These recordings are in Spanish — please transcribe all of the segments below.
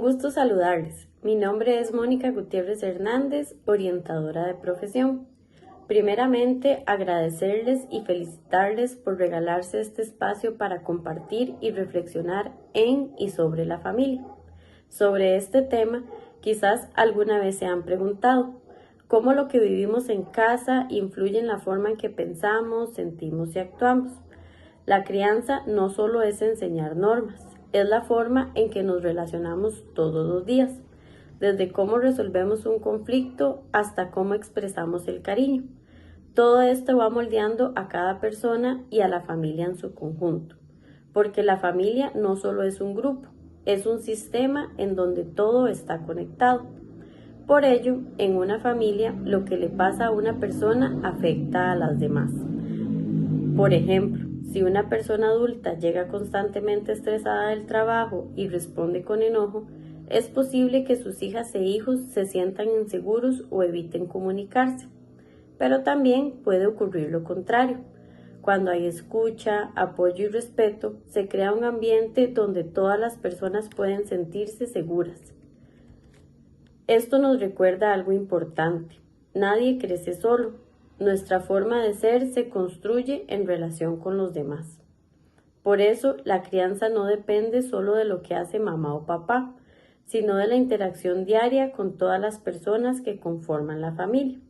gusto saludarles. Mi nombre es Mónica Gutiérrez Hernández, orientadora de profesión. Primeramente, agradecerles y felicitarles por regalarse este espacio para compartir y reflexionar en y sobre la familia. Sobre este tema, quizás alguna vez se han preguntado cómo lo que vivimos en casa influye en la forma en que pensamos, sentimos y actuamos. La crianza no solo es enseñar normas, es la forma en que nos relacionamos todos los días, desde cómo resolvemos un conflicto hasta cómo expresamos el cariño. Todo esto va moldeando a cada persona y a la familia en su conjunto, porque la familia no solo es un grupo, es un sistema en donde todo está conectado. Por ello, en una familia, lo que le pasa a una persona afecta a las demás. Por ejemplo, si una persona adulta llega constantemente estresada del trabajo y responde con enojo, es posible que sus hijas e hijos se sientan inseguros o eviten comunicarse. Pero también puede ocurrir lo contrario. Cuando hay escucha, apoyo y respeto, se crea un ambiente donde todas las personas pueden sentirse seguras. Esto nos recuerda algo importante. Nadie crece solo. Nuestra forma de ser se construye en relación con los demás. Por eso, la crianza no depende solo de lo que hace mamá o papá, sino de la interacción diaria con todas las personas que conforman la familia.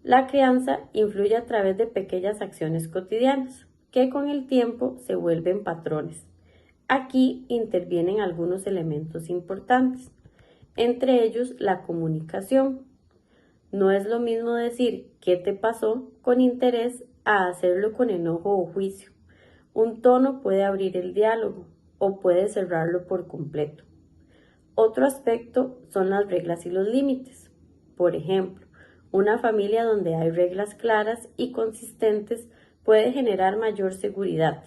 La crianza influye a través de pequeñas acciones cotidianas, que con el tiempo se vuelven patrones. Aquí intervienen algunos elementos importantes, entre ellos la comunicación. No es lo mismo decir ¿qué te pasó? Con interés a hacerlo con enojo o juicio. Un tono puede abrir el diálogo o puede cerrarlo por completo. Otro aspecto son las reglas y los límites. Por ejemplo, una familia donde hay reglas claras y consistentes puede generar mayor seguridad.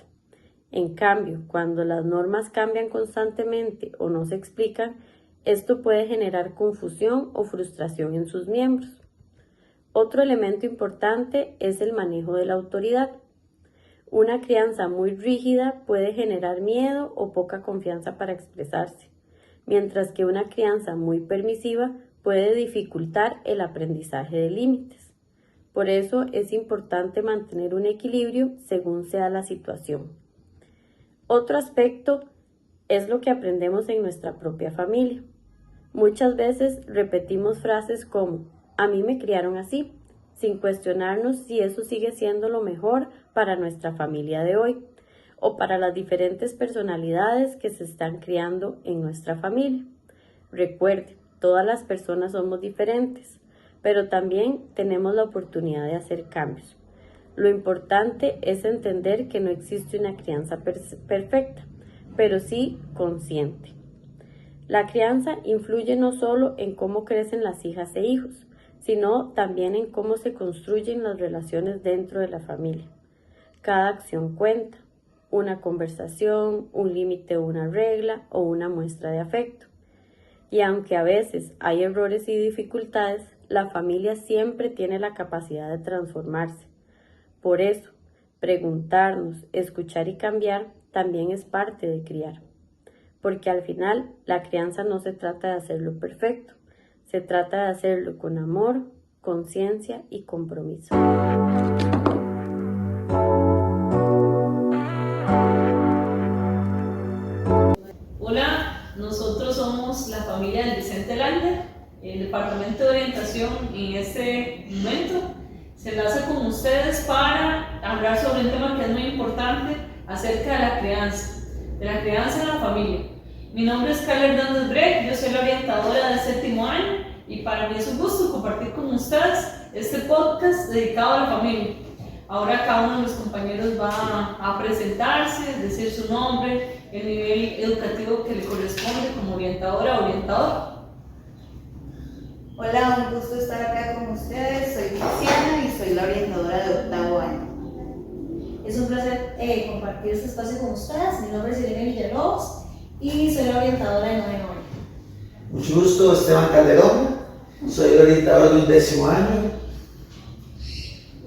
En cambio, cuando las normas cambian constantemente o no se explican, esto puede generar confusión o frustración en sus miembros. Otro elemento importante es el manejo de la autoridad. Una crianza muy rígida puede generar miedo o poca confianza para expresarse, mientras que una crianza muy permisiva puede dificultar el aprendizaje de límites. Por eso es importante mantener un equilibrio según sea la situación. Otro aspecto es lo que aprendemos en nuestra propia familia. Muchas veces repetimos frases como «a mí me criaron así», sin cuestionarnos si eso sigue siendo lo mejor para nuestra familia de hoy o para las diferentes personalidades que se están criando en nuestra familia. Recuerde, todas las personas somos diferentes, pero también tenemos la oportunidad de hacer cambios. Lo importante es entender que no existe una crianza perfecta, pero sí consciente. La crianza influye no solo en cómo crecen las hijas e hijos, sino también en cómo se construyen las relaciones dentro de la familia. Cada acción cuenta, una conversación, un límite o una regla o una muestra de afecto. Y aunque a veces hay errores y dificultades, la familia siempre tiene la capacidad de transformarse. Por eso, preguntarnos, escuchar y cambiar también es parte de criar. Porque al final, la crianza no se trata de hacerlo perfecto, se trata de hacerlo con amor, conciencia y compromiso. Hola, nosotros somos la familia del Vicente Lander. El Departamento de Orientación en este momento se enlaza con ustedes para hablar sobre un tema que es muy importante acerca de la crianza en la familia. Mi nombre es Carla Hernández Breck, yo soy la orientadora del 7º año y para mí es un gusto compartir con ustedes este podcast dedicado a la familia. Ahora cada uno de los compañeros va a presentarse, decir su nombre, el nivel educativo que le corresponde como orientadora o orientador. Hola, un gusto estar acá con ustedes, soy Luciana y soy la orientadora de 8º año. Es un placer compartir este espacio con ustedes. Mi nombre es Irene Villalobos y soy la orientadora de 9º año. Mucho gusto, Esteban Calderón, soy el orientador del 10º año.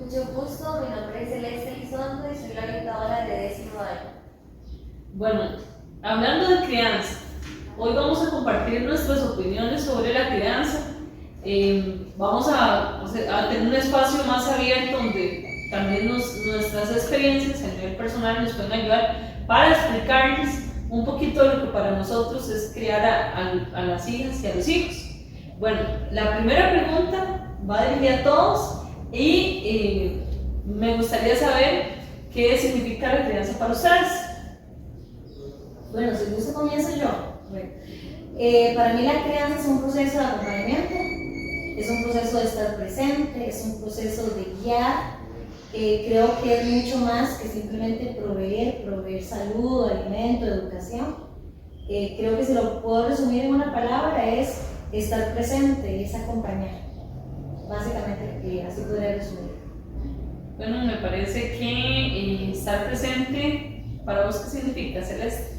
Mucho gusto, mi nombre es Celeste Elizondo y soy la orientadora de 10º año. Bueno, hablando de crianza, Hoy vamos a compartir nuestras opiniones sobre la crianza. Vamos a tener un espacio más abierto donde también nuestras experiencias a nivel personal nos pueden ayudar para explicarles un poquito de lo que para nosotros es criar a las hijas y a los hijos. Bueno, la primera pregunta va dirigida a todos y me gustaría saber qué significa la crianza para ustedes. Bueno, si gusta comienzo yo. Bueno, para mí la crianza es un proceso de acompañamiento, es un proceso de estar presente, es un proceso de guiar. Creo que es mucho más que simplemente proveer salud, alimento, educación. Creo que si lo puedo resumir en una palabra es estar presente, es acompañar. Básicamente, así podría resumir. Bueno, me parece que estar presente, ¿para vos qué significa, Celeste?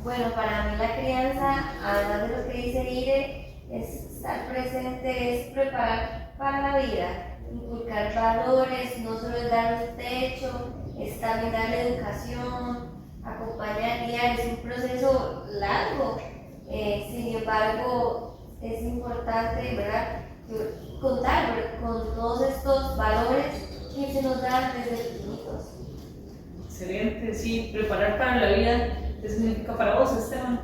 Bueno, para mí la crianza, además de lo que dice Ire, es estar presente, es preparar para la vida, inculcar valores, no solo es dar un techo, es también darle educación, acompañar, guiar, es un proceso largo, sin embargo es importante, ¿verdad?, contar con todos estos valores que se nos dan desde pequeñitos. Excelente, sí, preparar para la vida, ¿qué significa para vos, Esteban?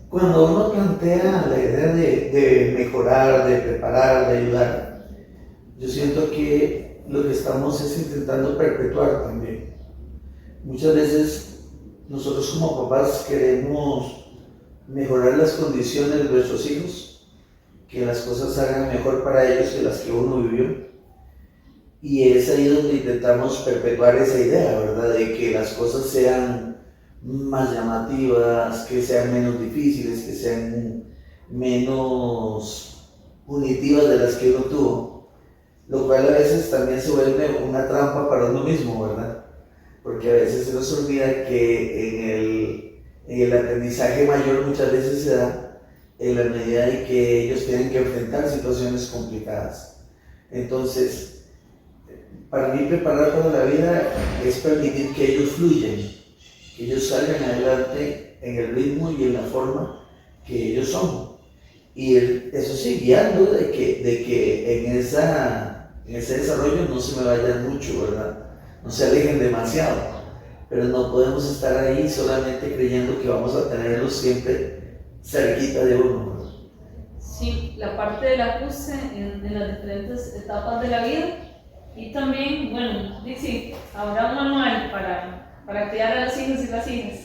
Cuando uno plantea la idea de mejorar, de preparar, de ayudar, yo siento que lo que estamos es intentando perpetuar también. Muchas veces nosotros como papás queremos mejorar las condiciones de nuestros hijos, que las cosas salgan mejor para ellos que las que uno vivió. Y es ahí donde intentamos perpetuar esa idea, ¿verdad? De que las cosas sean más llamativas, que sean menos difíciles, que sean menos punitivas de las que uno tuvo. Lo cual a veces también se vuelve una trampa para uno mismo, ¿verdad? Porque a veces se nos olvida que en el aprendizaje mayor muchas veces se da en la medida de que ellos tienen que enfrentar situaciones complicadas. Entonces, para mí preparar para la vida es permitir que ellos fluyan, que ellos salgan adelante en el ritmo y en la forma que ellos son. Y eso sí, guiando de que en ese desarrollo no se me vayan mucho, ¿verdad? No se alejen demasiado. Pero no podemos estar ahí solamente creyendo que vamos a tenerlos siempre cerquita de uno, ¿verdad? Sí, la parte del ajuste en las diferentes etapas de la vida. Y también, bueno, Dixie, habrá un manual para criar a los hijos y las hijas.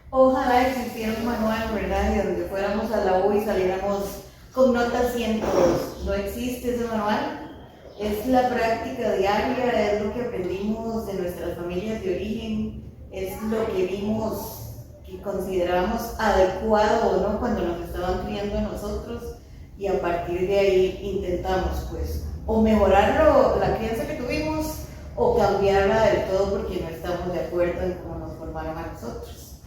Ojalá existiera un manual, ¿verdad? Y donde fuéramos a la U y saliéramos con notas 102. No existe ese manual. Es la práctica diaria, es lo que aprendimos de nuestras familias de origen, es lo que vimos que consideramos adecuado o no cuando nos estaban criando a nosotros, y a partir de ahí intentamos pues o mejorar la crianza que tuvimos o cambiarla del todo porque no estamos de acuerdo en cómo nos formaron a nosotros.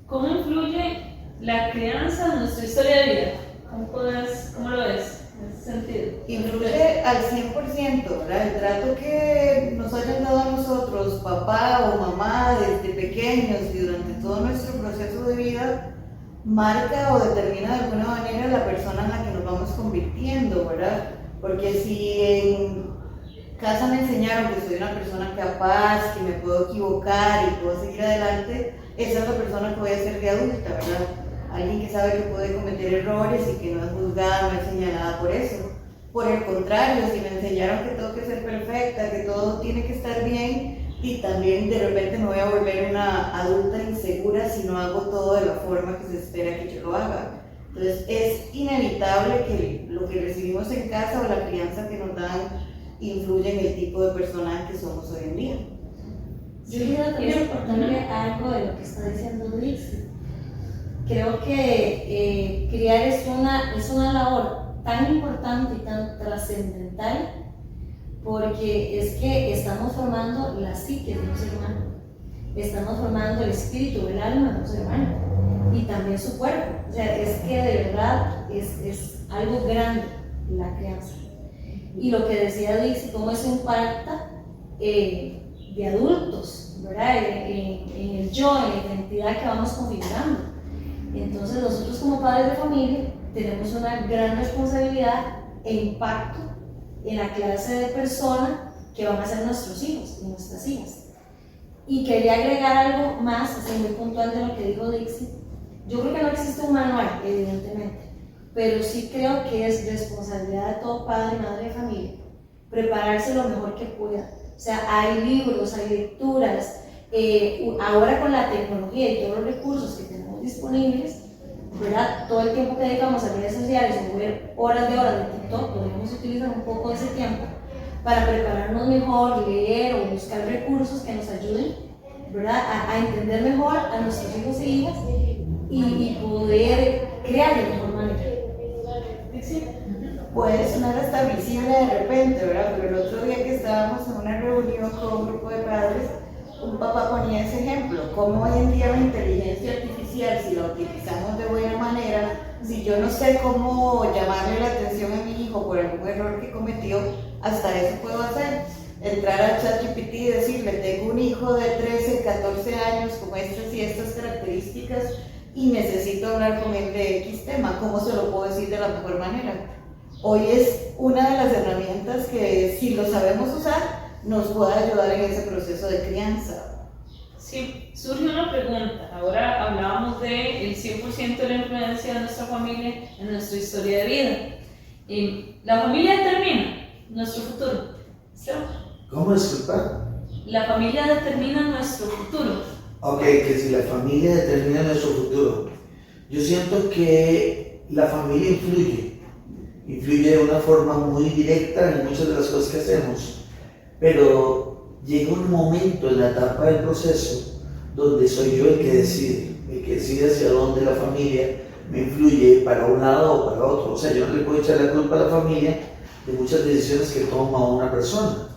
¿Cómo influye la crianza en nuestra historia de vida? ¿Cómo lo ves en ese sentido? Influye al 100%, ¿verdad? El trato que nos hayan dado a nosotros, papá o mamá, desde pequeños y durante todo nuestro proceso de vida, marca o determina de alguna manera la persona en la que nos vamos convirtiendo, ¿verdad? Porque si en casa me enseñaron que soy una persona capaz, que me puedo equivocar y puedo seguir adelante, esa es la persona que voy a ser de adulta, ¿verdad? Alguien que sabe que puede cometer errores y que no es juzgada, no es señalada por eso. Por el contrario, si me enseñaron que tengo que ser perfecta, que todo tiene que estar bien, y también de repente me voy a volver una adulta insegura si no hago todo de la forma que se espera que yo lo haga. Entonces es inevitable que lo que recibimos en casa o la crianza que nos dan influye en el tipo de persona que somos hoy en día. Yo quiero también aportarle algo de lo que está diciendo Luis. Creo que criar es una labor tan importante y tan trascendental, porque es que estamos formando la psique de un ser humano, estamos formando el espíritu, el alma de un ser humano y también su cuerpo. O sea, es que de verdad es algo grande la crianza. Y lo que decía Dixie, cómo eso impacta de adultos, ¿verdad? En el yo, en la identidad que vamos configurando. Entonces nosotros como padres de familia tenemos una gran responsabilidad e impacto en la clase de persona que van a ser nuestros hijos y nuestras hijas. Y quería agregar algo más, así muy puntual de lo que dijo Dixie. Yo creo que no existe un manual, evidentemente, pero sí creo que es responsabilidad de todo padre y madre de familia prepararse lo mejor que pueda. O sea, hay libros, hay lecturas, ahora con la tecnología y todos los recursos que tenemos disponibles, ¿verdad? Todo el tiempo que dedicamos a redes sociales o ver horas de TikTok, podemos utilizar un poco de ese tiempo para prepararnos mejor, leer o buscar recursos que nos ayuden, ¿verdad? A entender mejor a nuestros hijos e hijas y poder crear de mejor manera. Sí. Puede sonar hasta visible de repente, ¿verdad? Pero el otro día que estábamos en una reunión con un grupo de padres, un papá ponía ese ejemplo, cómo hoy en día la inteligencia artificial, si la utilizamos de buena manera, si yo no sé cómo llamarle la atención a mi hijo por algún error que cometió, hasta eso puedo hacer. Entrar a ChatGPT y decirle, tengo un hijo de 13, 14 años con estas y estas características y necesito hablar con él de X tema, ¿cómo se lo puedo decir de la mejor manera? Hoy es una de las herramientas que, si lo sabemos usar, nos puede ayudar en ese proceso de crianza. Sí, surge una pregunta. Ahora hablábamos del 100% de la influencia de nuestra familia en nuestra historia de vida. La familia determina nuestro futuro. ¿Sí? ¿Cómo disculpar? La familia determina nuestro futuro. Ok, que si la familia determina nuestro futuro. Yo siento que la familia influye de una forma muy directa en muchas de las cosas que hacemos, pero llega un momento en la etapa del proceso donde soy yo el que decide hacia dónde la familia me influye para un lado o para otro. O sea, yo no le puedo echar la culpa a la familia de muchas decisiones que toma una persona,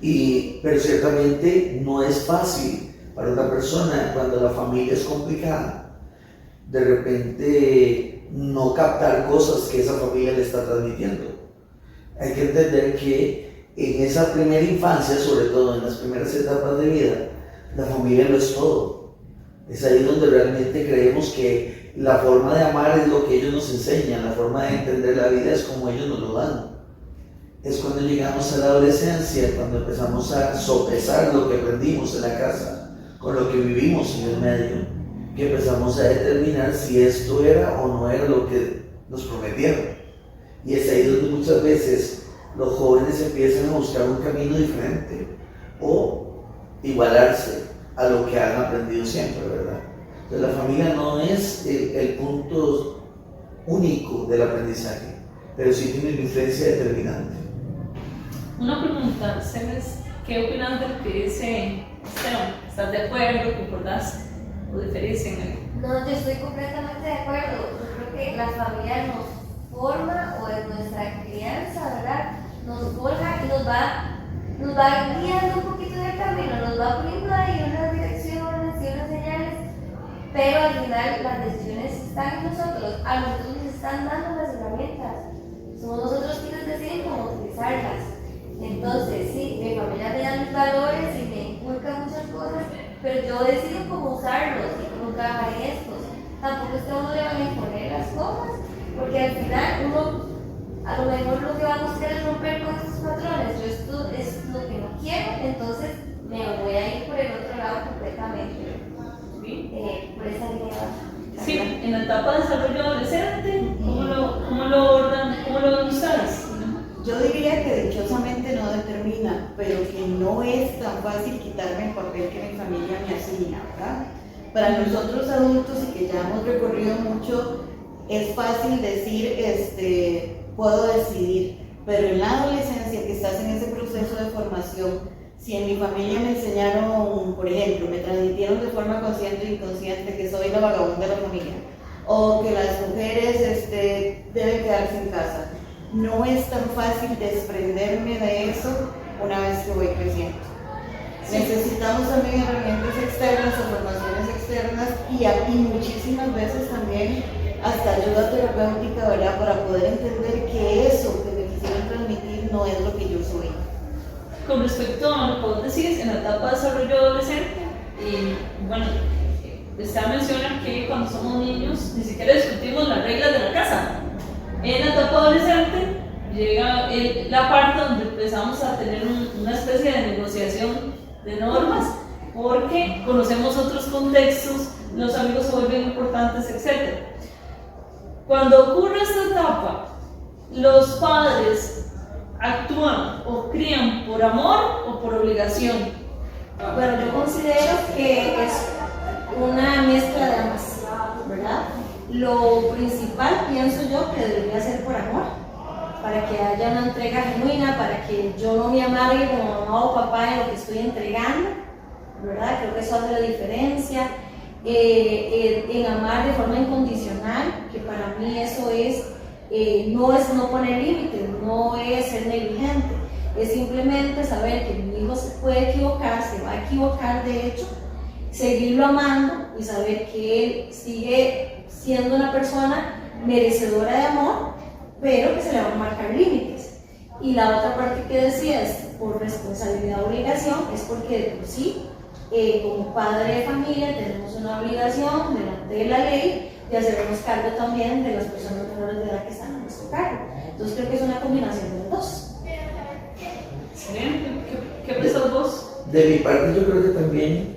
pero ciertamente no es fácil para una persona cuando la familia es complicada de repente no captar cosas que esa familia le está transmitiendo. Hay que entender que en esa primera infancia, sobre todo en las primeras etapas de vida, la familia no es todo. Es ahí donde realmente creemos que la forma de amar es lo que ellos nos enseñan, la forma de entender la vida es como ellos nos lo dan. Es cuando llegamos a la adolescencia, cuando empezamos a sopesar lo que aprendimos en la casa, con lo que vivimos en el medio, que empezamos a determinar si esto era o no era lo que nos prometieron. Y es ahí donde muchas veces los jóvenes empiezan a buscar un camino diferente o igualarse a lo que han aprendido siempre, ¿verdad? Entonces la familia no es el punto único del aprendizaje, pero sí tiene una influencia determinante. Una pregunta, Celes, ¿qué opinas de lo que dice Esteban? ¿Estás de acuerdo? ¿Concordás? ¿O diferencian algo? No, yo estoy completamente de acuerdo. Yo creo que la familia nos forma, o en nuestra crianza, ¿verdad? Nos forja y nos va guiando un poquito en el camino, nos va poniendo ahí unas direcciones y unas señales, pero al final las decisiones están en nosotros, a nosotros nos están dando las herramientas. Somos nosotros quienes deciden cómo utilizarlas. Entonces, sí, mi familia me da mis valores y me inculca muchas cosas, pero yo decido cómo usarlos y cómo trabajar en estos. Tampoco es que a uno le van a imponer las cosas, porque al final uno a lo mejor lo que va a buscar es romper con estos patrones. Yo esto es lo que no quiero, entonces me voy a ir por el otro lado completamente. Por esa línea. Sí, en la etapa de desarrollo adolescente, ¿cómo lo abordan? ¿Cómo lo ven ustedes? Yo diría que dichosamente no determina, pero que no es tan fácil quitarme el papel que mi familia me asigna, ¿verdad? Para nosotros adultos y que ya hemos recorrido mucho, es fácil decir, puedo decidir, pero en la adolescencia que estás en ese proceso de formación, si en mi familia me enseñaron, por ejemplo, me transmitieron de forma consciente e inconsciente que soy la vagabunda de la familia, o que las mujeres deben quedarse en casa, no es tan fácil desprenderme de eso una vez que voy creciendo. Necesitamos también herramientas externas o formaciones externas y muchísimas veces también hasta ayuda terapéutica, ¿verdad? Para poder entender que eso que me quisieron transmitir no es lo que yo soy. Con respecto a lo que vos decís, en la etapa de desarrollo adolescente, y bueno, usted menciona que cuando somos niños ni siquiera discutimos las reglas de la casa. En la etapa adolescente llega la parte donde empezamos a tener una especie de negociación de normas, porque conocemos otros contextos, los amigos se vuelven importantes, etc. Cuando ocurre esta etapa, los padres actúan o crían por amor o por obligación. Bueno, yo considero que es una mezcla de ambas, ¿verdad? Lo principal, pienso yo, que debería ser por amor, para que haya una entrega genuina, para que yo no me amargue como mamá o papá en lo que estoy entregando, ¿verdad? Creo que eso hace la diferencia. En amar de forma incondicional, que para mí eso no es no poner límites, no es ser negligente, es simplemente saber que mi hijo se puede equivocar, se va a equivocar de hecho, seguirlo amando y saber que él sigue siendo una persona merecedora de amor, pero que se le van a marcar límites. Y la otra parte que decía es por responsabilidad o obligación, es porque de por sí, como padre de familia, tenemos una obligación delante de la ley de hacernos cargo también de las personas menores de edad que están a nuestro cargo. Entonces creo que es una combinación de los dos. Excelente. ¿Qué pensás vos? De mi parte, yo creo que también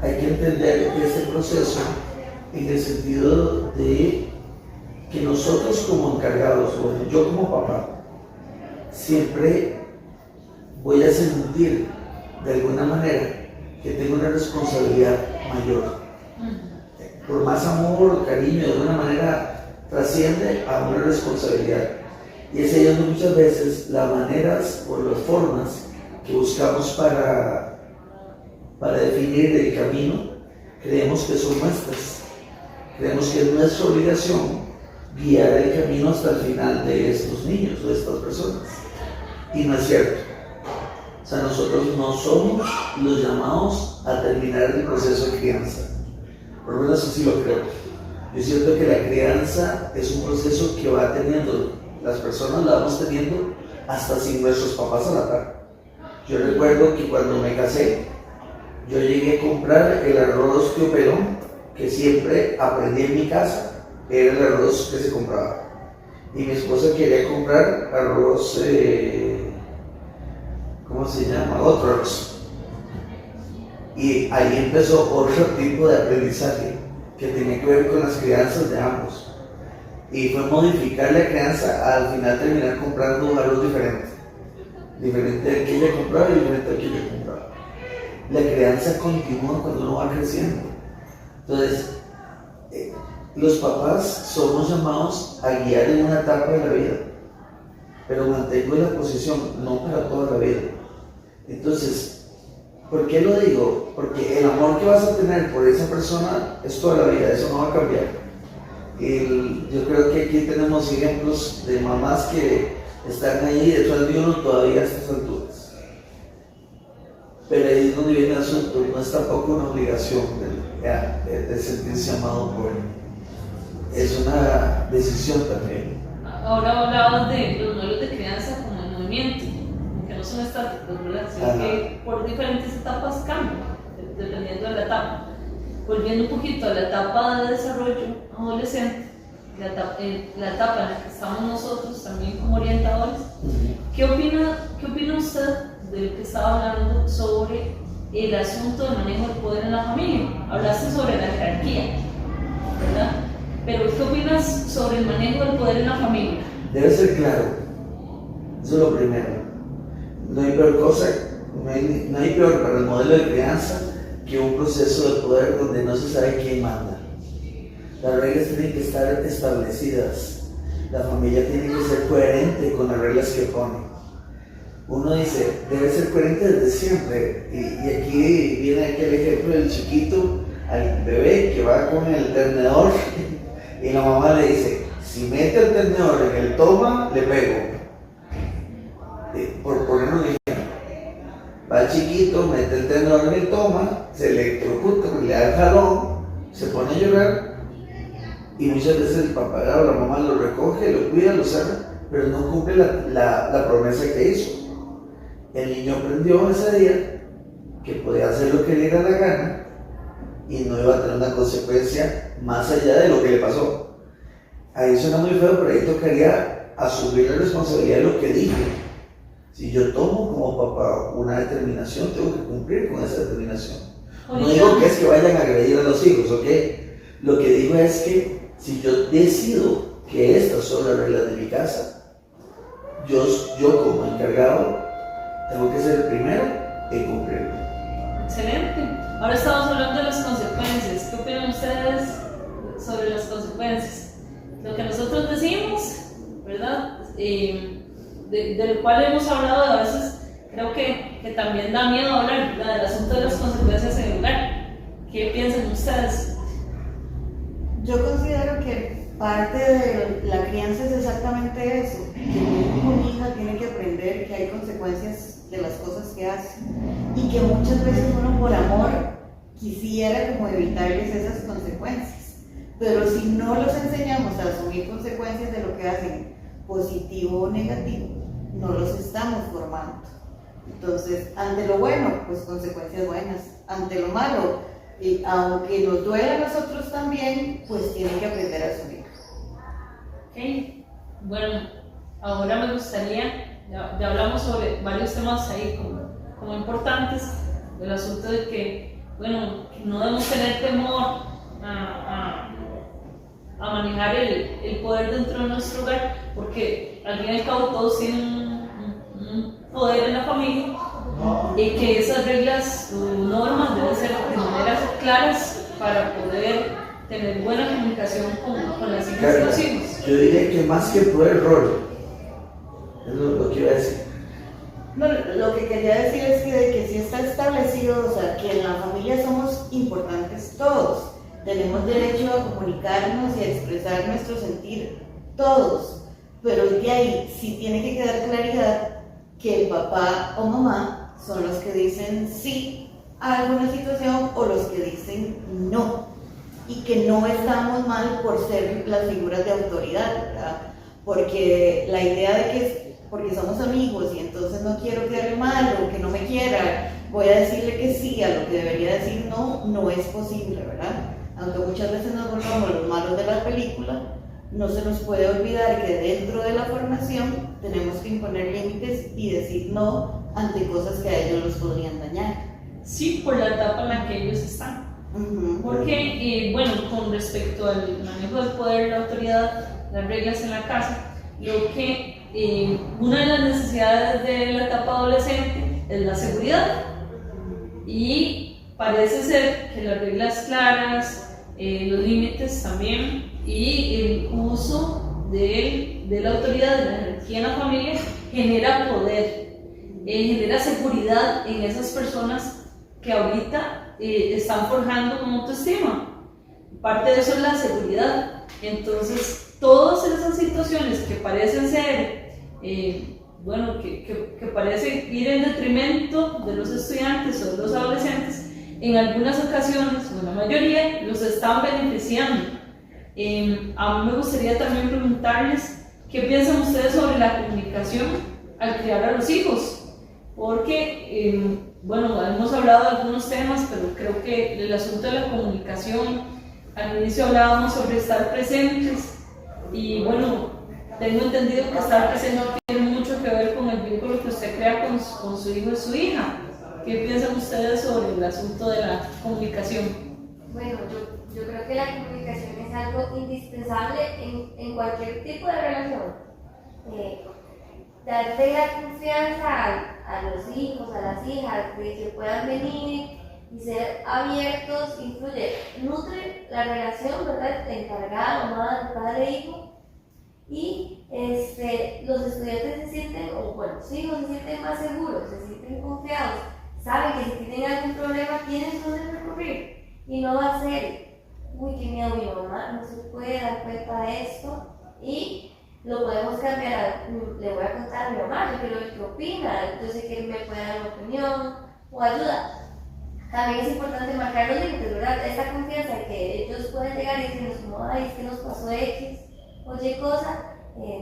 hay que entender este proceso en el sentido de que nosotros como encargados, o yo como papá, siempre voy a sentir de alguna manera que tengo una responsabilidad mayor. Por más amor o cariño, de alguna manera trasciende a una responsabilidad. Y es ahí donde muchas veces las maneras o las formas que buscamos para definir el camino, creemos que son nuestras. Creemos que es nuestra obligación guiar el camino hasta el final de estos niños o de estas personas. Y no es cierto. O sea, nosotros no somos los llamados a terminar el proceso de crianza. Por lo menos así lo creo. Yo siento que la crianza es un proceso que va teniendo, las personas la vamos teniendo hasta sin nuestros papás a la par. Yo recuerdo que cuando me casé, yo llegué a comprar el arroz que operó, que siempre aprendí en mi casa, era el arroz que se compraba. Y mi esposa quería comprar arroz, ¿cómo se llama? Otro arroz. Y ahí empezó otro tipo de aprendizaje que tenía que ver con las crianzas de ambos. Y fue modificar la crianza al final terminar comprando un arroz diferente. Diferente al que ella compraba y diferente al que yo compraba. La crianza continúa cuando uno va creciendo. Entonces, los papás somos llamados a guiar en una etapa de la vida, pero mantengo la posición no para toda la vida. Entonces, ¿por qué lo digo? Porque el amor que vas a tener por esa persona es toda la vida, eso no va a cambiar. Yo creo que aquí tenemos ejemplos de mamás que están ahí detrás de uno todavía a estas alturas. Pero ahí es donde viene el asunto, no es tampoco una obligación de sentirse amado por él. Es una decisión también. Ahora hablabas de los modelos de crianza como en movimiento, que no son estáticos, ¿verdad? Sino que por diferentes etapas cambian, dependiendo de la etapa. Volviendo un poquito a la etapa de desarrollo adolescente, la etapa en la que estamos nosotros también como orientadores, ¿qué opina usted de lo que estaba hablando sobre el asunto del manejo del poder en la familia? Hablaste sobre la jerarquía, ¿verdad? Pero ¿qué opinas sobre el manejo del poder en la familia? Debe ser claro, eso es lo primero. No hay peor cosa, no hay peor para el modelo de crianza que un proceso de poder donde no se sabe quién manda. Las reglas tienen que estar establecidas, la familia tiene que ser coherente con las reglas que pone. Uno dice, debe ser coherente desde siempre, y aquí viene aquel ejemplo del chiquito al bebé que va con el tenedor y la mamá le dice, si mete el tenedor en el toma, le pego. Por poner un ejemplo, va el chiquito, mete el tenedor en el toma, se electrocuta, le da el jalón, se pone a llorar, y muchas veces el papá o la mamá lo recoge, lo cuida, lo sana, pero no cumple la promesa que hizo. El niño aprendió ese día que podía hacer lo que le diera la gana, y no iba a tener una consecuencia más allá de lo que le pasó. Ahí suena muy feo, pero ahí tocaría asumir la responsabilidad de lo que dije. Si yo tomo como papá una determinación, tengo que cumplir con esa determinación. No digo que es que vayan a agredir a los hijos, ¿ok? Lo que digo es que si yo decido que estas son las reglas de mi casa, yo como encargado tengo que ser el primero en cumplirlo. Excelente. Ahora estamos hablando de las consecuencias. ¿Qué opinan ustedes sobre las consecuencias? Lo que nosotros decimos, ¿verdad? De lo cual hemos hablado a veces, creo que también da miedo hablar, ¿verdad? Del asunto de las consecuencias en el hogar. ¿Qué piensan ustedes? Yo considero que parte de la crianza es exactamente eso, que mi hijo o mi hija tiene que aprender que hay consecuencias de las cosas que hace y que muchas veces uno por amor quisiera como evitarles esas consecuencias, pero si no los enseñamos a asumir consecuencias de lo que hacen, positivo o negativo, no los estamos formando. Entonces, ante lo bueno, pues consecuencias buenas, ante lo malo, y aunque nos duela a nosotros también, pues tienen que aprender a asumir. Ok, bueno, ahora me gustaría, ya hablamos sobre varios temas ahí como importantes, del asunto de que, bueno, no debemos tener temor a manejar el poder dentro de nuestro hogar, porque al fin y al cabo todos tienen un poder en la familia y que esas reglas o normas deben ser de maneras claras para poder tener buena comunicación con las hijas y los hijos. Yo diría que más que poder, rol. Es lo que iba a decir. No, lo que quería decir es que sí está establecido, o sea, que en la familia somos importantes todos. Tenemos derecho a comunicarnos y a expresar nuestro sentir, todos. Pero de ahí sí tiene que quedar claridad que el papá o mamá son los que dicen sí a alguna situación o los que dicen no. Y que no estamos mal por ser las figuras de autoridad, ¿verdad? Porque la idea de que porque somos amigos y entonces no quiero quedar mal o que no me quiera, voy a decirle que sí a lo que debería decir no, no es posible, ¿verdad? Aunque muchas veces nos volvamos los malos de la película, no se nos puede olvidar que dentro de la formación tenemos que imponer límites y decir no ante cosas que a ellos los podrían dañar. Sí, por la etapa en la que ellos están. Porque, bueno, con respecto al manejo del poder, la autoridad, las reglas en la casa, lo que una de las necesidades de la etapa adolescente es la seguridad. Y parece ser que las reglas claras, los límites también y el uso de la autoridad, de la jerarquía en la familia, genera poder, genera seguridad en esas personas que ahorita están forjando una autoestima. Parte de eso es la seguridad. Entonces, todas esas situaciones que parecen ser, bueno, que parecen ir en detrimento de los estudiantes o de los adolescentes, en algunas ocasiones, o en la mayoría, los están beneficiando. A mí me gustaría también preguntarles qué piensan ustedes sobre la comunicación al criar a los hijos, porque, bueno, hemos hablado de algunos temas, pero creo que el asunto de la comunicación, al inicio hablábamos sobre estar presentes, y bueno, tengo entendido que estar presente tiene mucho que ver con el vínculo que usted crea con su hijo y su hija. ¿Qué piensan ustedes sobre el asunto de la comunicación? Bueno, yo creo que la comunicación es algo indispensable en cualquier tipo de relación. Darle la confianza a los hijos, a las hijas, de que puedan venir y ser abiertos, influye, nutre la relación, ¿verdad? De encargado, madre, padre, hijo. Y los estudiantes se sienten, o bueno, los hijos se sienten más seguros, se sienten confiados, saben que si tienen algún problema tienen dónde recurrir y no va a ser, uy, qué miedo, mi mamá no se puede dar cuenta de esto y lo podemos cambiar, le voy a contar a mi mamá, yo quiero ver qué opina, yo sé que él me puede dar una opinión o ayuda. También es importante marcar los límites, ¿verdad? Esa confianza que ellos pueden llegar y decirnos como, ay, es que nos pasó X o Y cosa,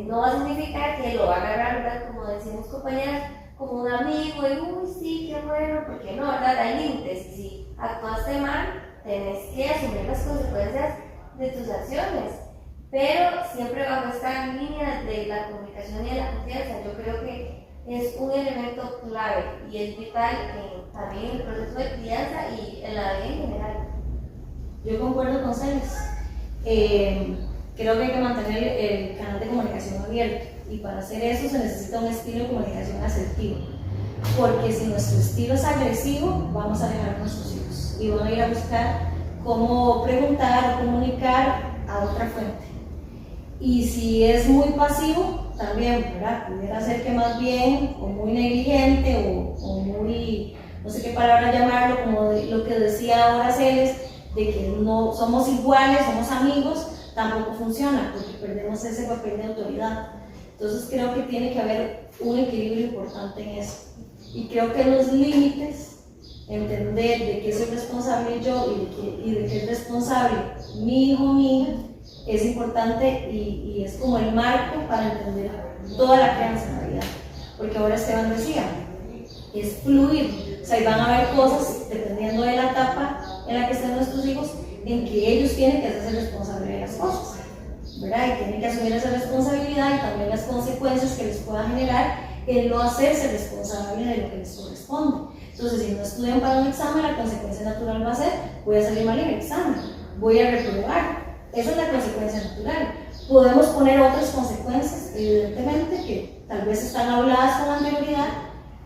no va a significar que lo va a agarrar, ¿verdad? Como decimos compañeras, como un amigo y uy, sí, qué bueno, porque no, ¿verdad? Hay límites y si actuaste mal, tenés que asumir las consecuencias de tus acciones, pero siempre bajo esta línea de la comunicación y de la confianza. Yo creo que es un elemento clave y es vital también en el proceso de crianza y en la vida en general. Yo concuerdo con Celes. Creo que hay que mantener el canal de comunicación abierto, y para hacer eso se necesita un estilo de comunicación asertivo, porque si nuestro estilo es agresivo vamos a alejar a nuestros hijos y van a ir a buscar cómo preguntar o comunicar a otra fuente. Y si es muy pasivo, también, ¿verdad? Pudiera ser que más bien, o muy negligente, o muy, no sé qué palabra llamarlo, como lo que decía ahora Celes, de que no somos iguales, somos amigos, tampoco funciona, porque perdemos ese papel de autoridad. Entonces creo que tiene que haber un equilibrio importante en eso. Y creo que los límites, entender de qué soy responsable yo y de qué es responsable mi hijo o mi hija, es importante y es como el marco para entender toda la crianza en realidad. Porque ahora Esteban decía, es fluir, o sea, y van a haber cosas, dependiendo de la etapa en la que estén nuestros hijos, en que ellos tienen que hacerse responsables de las cosas, ¿verdad? Y tienen que asumir esa responsabilidad y también las consecuencias que les pueda generar el no hacerse responsable de lo que les corresponde. Entonces, si no estudian para un examen, la consecuencia natural va a ser, voy a salir mal en el examen, voy a reprobar. Esa es la consecuencia natural. Podemos poner otras consecuencias, evidentemente, que tal vez están habladas con anterioridad,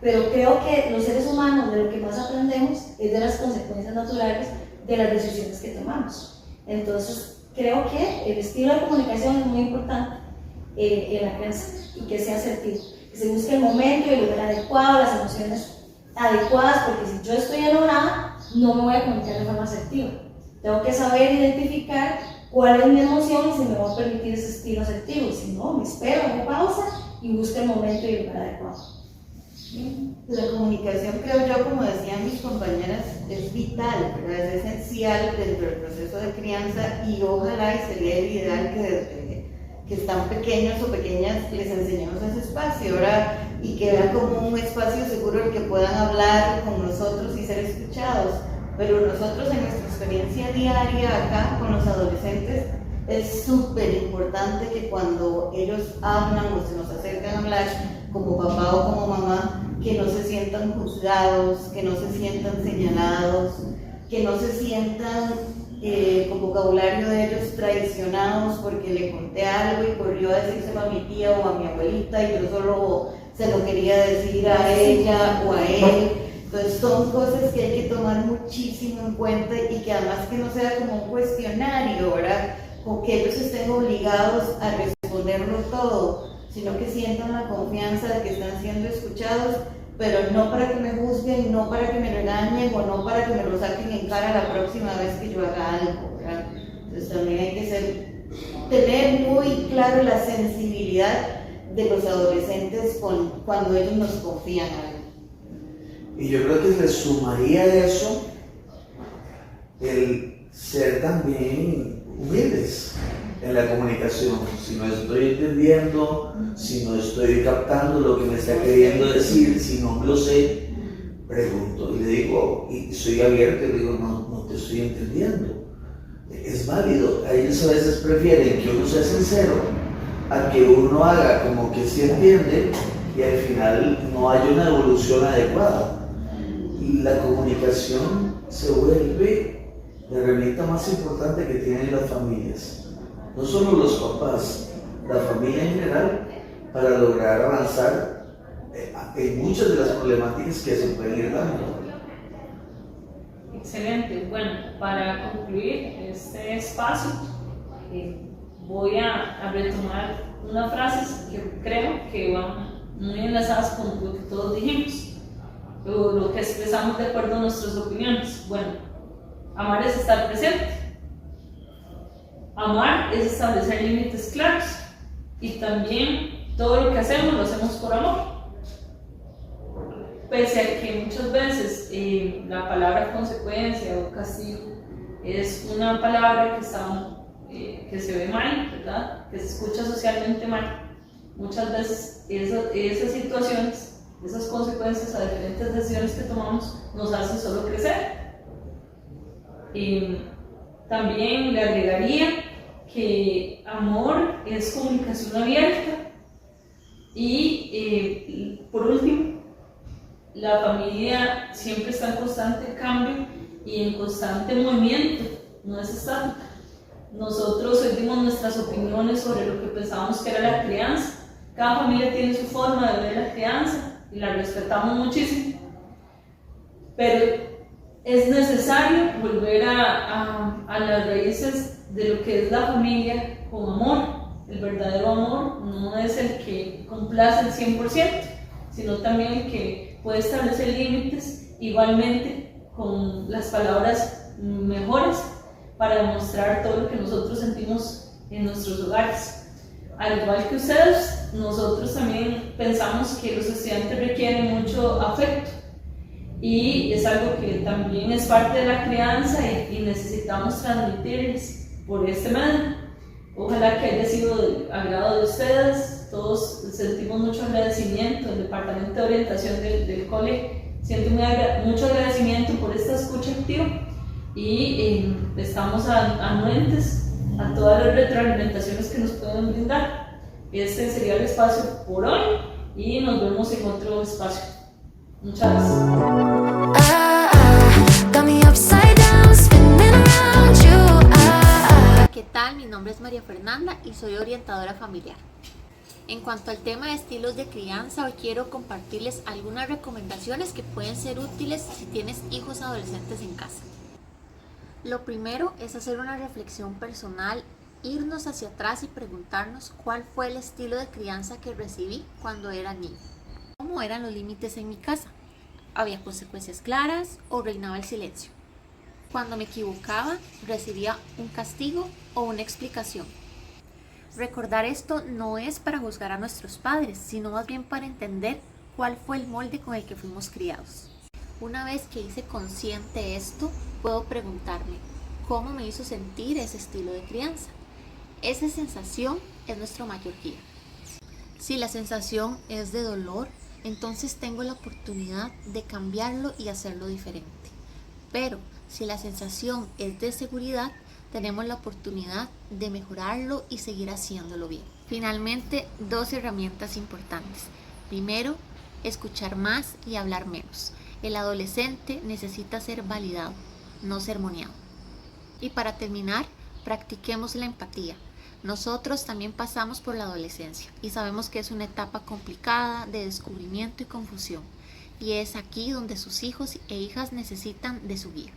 pero creo que los seres humanos de lo que más aprendemos es de las consecuencias naturales de las decisiones que tomamos. Entonces, creo que el estilo de comunicación es muy importante en la crianza y que sea asertivo, que se busque el momento y el lugar adecuado, las emociones adecuadas, porque si yo estoy enojada, no me voy a comunicar de forma asertiva. Tengo que saber identificar cuál es mi emoción y si me va a permitir ese estilo asertivo. Si no, me espero, hago pausa y busco el momento y el lugar adecuado. La comunicación, creo yo, como decían mis compañeras, es vital, ¿verdad? Es esencial dentro del proceso de crianza y ojalá, y sería el ideal que desde que están pequeños o pequeñas les enseñemos ese espacio, ¿verdad? Y que vean como un espacio seguro en el que puedan hablar con nosotros y ser escuchados. Pero nosotros en nuestra experiencia diaria acá con los adolescentes es súper importante que cuando ellos hablan o se nos acercan a hablar como papá o como mamá, que no se sientan juzgados, que no se sientan señalados, que no se sientan con vocabulario de ellos traicionados porque le conté algo y corrió a decírselo a mi tía o a mi abuelita y yo solo se lo quería decir a ella o a él. Entonces son cosas que hay que tomar muchísimo en cuenta y que además que no sea como un cuestionario, ¿verdad? O que ellos estén obligados a responderlo todo, sino que sientan la confianza de que están siendo escuchados, pero no para que me juzguen, no para que me regañen o no para que me lo saquen en cara la próxima vez que yo haga algo, ¿verdad? Entonces también hay que tener muy claro la sensibilidad de los adolescentes cuando ellos nos confían algo. Y yo creo que le sumaría a eso el ser también humildes en la comunicación. Si no estoy entendiendo, si no estoy captando lo que me está queriendo decir, si no lo sé, pregunto y le digo, y soy abierto y le digo, no te estoy entendiendo. Es válido. Ellos a veces prefieren que uno sea sincero a que uno haga como que sí entiende y al final no hay una evolución adecuada. Y la comunicación se vuelve la herramienta más importante que tienen las familias. No solo los papás, la familia en general, para lograr avanzar en muchas de las problemáticas que se pueden ir dando. Excelente. Bueno, para concluir este espacio, voy a retomar unas frases que creo que van muy enlazadas con lo que todos dijimos, o lo que expresamos de acuerdo a nuestras opiniones. Bueno, amar es estar presente. Amar es establecer límites claros y también todo lo que hacemos lo hacemos por amor. Pese a que muchas veces la palabra consecuencia o castigo es una palabra que se ve mal, ¿verdad? Que se escucha socialmente mal. Muchas veces esas situaciones, esas consecuencias a diferentes decisiones que tomamos nos hacen solo crecer. También le agregaría que amor es comunicación abierta y por último, la familia siempre está en constante cambio y en constante movimiento, no es estática. Nosotros dimos nuestras opiniones sobre lo que pensábamos que era la crianza. Cada familia tiene su forma de ver la crianza y la respetamos muchísimo, pero es necesario volver a las raíces de lo que es la familia con amor. El verdadero amor no es el que complace al 100%, sino también el que puede establecer límites, igualmente con las palabras mejores para demostrar todo lo que nosotros sentimos en nuestros hogares. Al igual que ustedes, nosotros también pensamos que los estudiantes requieren mucho afecto y es algo que también es parte de la crianza y necesitamos transmitirles por este medio. Ojalá que haya sido del agrado de ustedes. Todos sentimos mucho agradecimiento. El Departamento de Orientación del Cole siente mucho agradecimiento por esta escucha activa y estamos anuentes a todas las retroalimentaciones que nos pueden brindar. Este sería el espacio por hoy y nos vemos en otro espacio. Muchas gracias. ¿Qué tal? Mi nombre es María Fernanda y soy orientadora familiar. En cuanto al tema de estilos de crianza, hoy quiero compartirles algunas recomendaciones que pueden ser útiles si tienes hijos adolescentes en casa. Lo primero es hacer una reflexión personal, irnos hacia atrás y preguntarnos cuál fue el estilo de crianza que recibí cuando era niño. ¿Cómo eran los límites en mi casa? ¿Había consecuencias claras o reinaba el silencio? Cuando me equivocaba, recibía un castigo o una explicación. Recordar esto no es para juzgar a nuestros padres, sino más bien para entender cuál fue el molde con el que fuimos criados. Una vez que hice consciente esto, puedo preguntarme, ¿cómo me hizo sentir ese estilo de crianza? Esa sensación es nuestro mayor guía. Si la sensación es de dolor, entonces tengo la oportunidad de cambiarlo y hacerlo diferente. Pero si la sensación es de seguridad, tenemos la oportunidad de mejorarlo y seguir haciéndolo bien. Finalmente, 2 herramientas importantes. Primero, escuchar más y hablar menos. El adolescente necesita ser validado, no sermoneado. Y para terminar, practiquemos la empatía. Nosotros también pasamos por la adolescencia y sabemos que es una etapa complicada de descubrimiento y confusión. Y es aquí donde sus hijos e hijas necesitan de su guía.